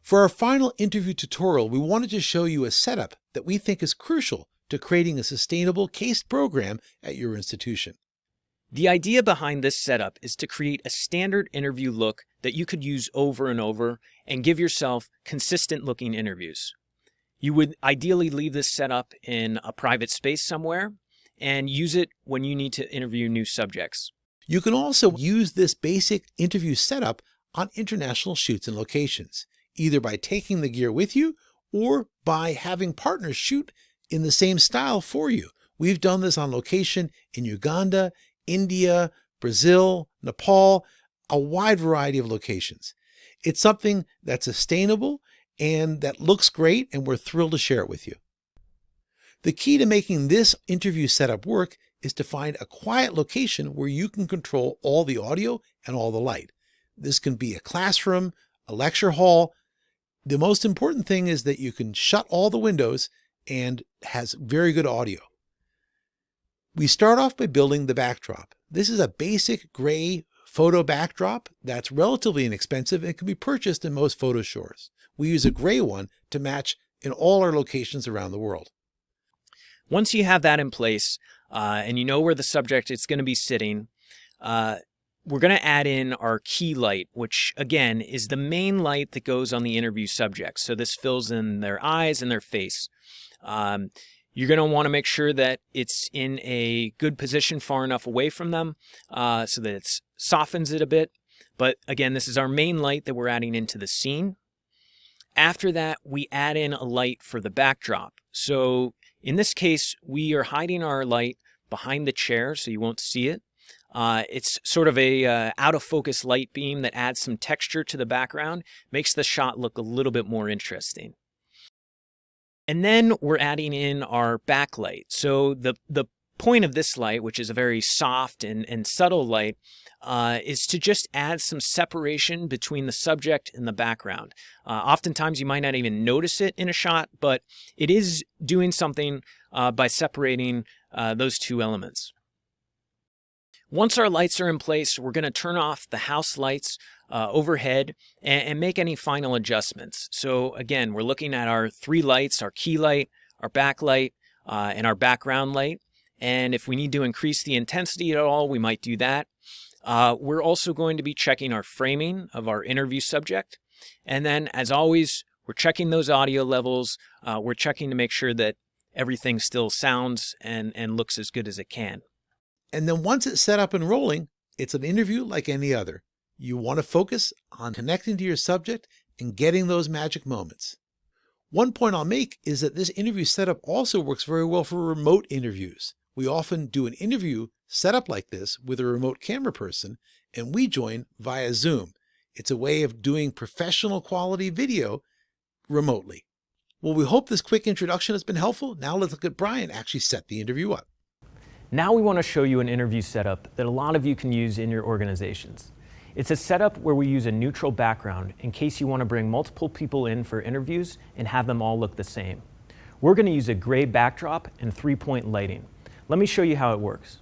For our final interview tutorial, we wanted to show you a setup that we think is crucial to creating a sustainable CASE program at your institution. The idea behind this setup is to create a standard interview look that you could use over and over and give yourself consistent looking interviews. You would ideally leave this setup in a private space somewhere and use it when you need to interview new subjects. You can also use this basic interview setup on international shoots and locations, either by taking the gear with you or by having partners shoot in the same style for you. We've done this on location in Uganda, India, Brazil, Nepal, a wide variety of locations. It's something that's sustainable and that looks great, and we're thrilled to share it with you. The key to making this interview setup work is to find a quiet location where you can control all the audio and all the light. This can be a classroom, a lecture hall. The most important thing is that you can shut all the windows and has very good audio. We start off by building the backdrop. This is a basic gray photo backdrop that's relatively inexpensive and can be purchased in most photo stores. We use a gray one to match in all our locations around the world. Once you have that in place and you know where the subject is going to be sitting, we're going to add in our key light, which again is the main light that goes on the interview subject. So this fills in their eyes and their face. You're going to want to make sure that it's in a good position far enough away from them so that it softens it a bit. But again, this is our main light that we're adding into the scene. After that, we add in a light for the backdrop. So in this case, we are hiding our light behind the chair so you won't see it. It's sort of a out of focus light beam that adds some texture to the background, makes the shot look a little bit more interesting. And then we're adding in our backlight. So the point of this light, which is a very soft and subtle light, is to just add some separation between the subject and the background. Oftentimes you might not even notice it in a shot, but it is doing something by separating those two elements. Once our lights are in place, we're going to turn off the house lights overhead and make any final adjustments. So again, we're looking at our three lights, our key light, our backlight, and our background light. And if we need to increase the intensity at all, we might do that. We're also going to be checking our framing of our interview subject. And then, as always, we're checking those audio levels. We're checking to make sure that everything still sounds and looks as good as it can. And then once it's set up and rolling, it's an interview like any other. You want to focus on connecting to your subject and getting those magic moments. One point I'll make is that this interview setup also works very well for remote interviews. We often do an interview setup like this with a remote camera person, and we join via Zoom. It's a way of doing professional quality video remotely. Well, we hope this quick introduction has been helpful. Now let's look at Brian actually set the interview up. Now we want to show you an interview setup that a lot of you can use in your organizations. It's a setup where we use a neutral background in case you want to bring multiple people in for interviews and have them all look the same. We're going to use a gray backdrop and 3-point lighting. Let me show you how it works.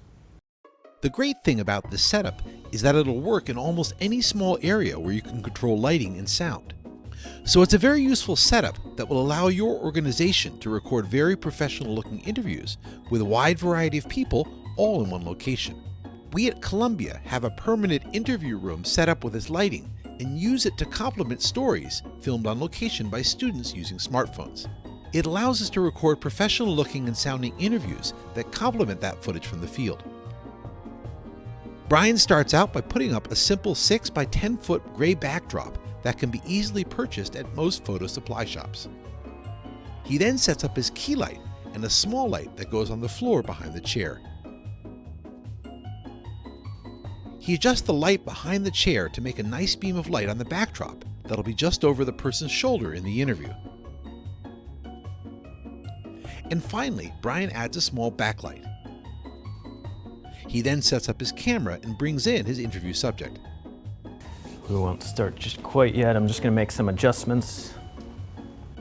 The great thing about this setup is that it'll work in almost any small area where you can control lighting and sound. So it's a very useful setup that will allow your organization to record very professional looking interviews with a wide variety of people all in one location. We at Columbia have a permanent interview room set up with its lighting and use it to complement stories filmed on location by students using smartphones. It allows us to record professional looking and sounding interviews that complement that footage from the field. Brian starts out by putting up a simple 6 by 10 foot gray backdrop that can be easily purchased at most photo supply shops. He then sets up his key light and a small light that goes on the floor behind the chair. He adjusts the light behind the chair to make a nice beam of light on the backdrop that'll be just over the person's shoulder in the interview. And finally, Brian adds a small backlight. He then sets up his camera and brings in his interview subject. We won't start just quite yet. I'm just going to make some adjustments.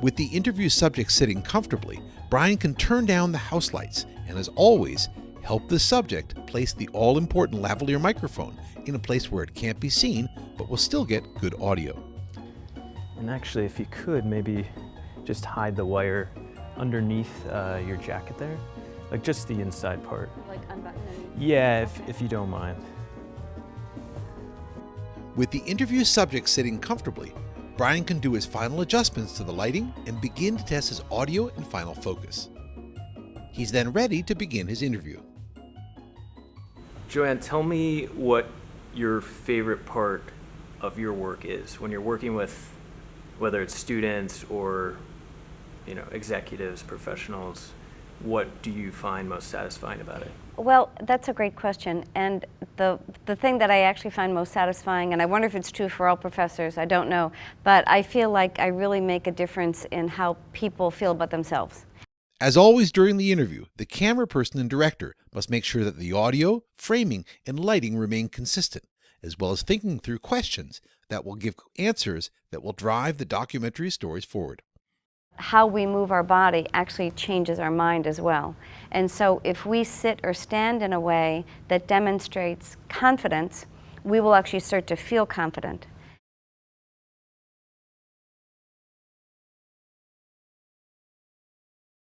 With the interview subject sitting comfortably, Brian can turn down the house lights and, as always, help the subject place the all-important lavalier microphone in a place where it can't be seen but will still get good audio. And actually, if you could, maybe just hide the wire underneath your jacket there, like just the inside part. Like unbutton and... Yeah, if you don't mind. With the interview subject sitting comfortably, Brian can do his final adjustments to the lighting and begin to test his audio and final focus. He's then ready to begin his interview. Joanne, tell me what your favorite part of your work is when you're working with, whether it's students or, executives, professionals. What do you find most satisfying about it? Well, that's a great question. And the thing that I actually find most satisfying, and I wonder if it's true for all professors, I don't know, but I feel like I really make a difference in how people feel about themselves. As always during the interview, the camera person and director must make sure that the audio, framing, and lighting remain consistent, as well as thinking through questions that will give answers that will drive the documentary stories forward. How we move our body actually changes our mind as well. And so if we sit or stand in a way that demonstrates confidence, we will actually start to feel confident.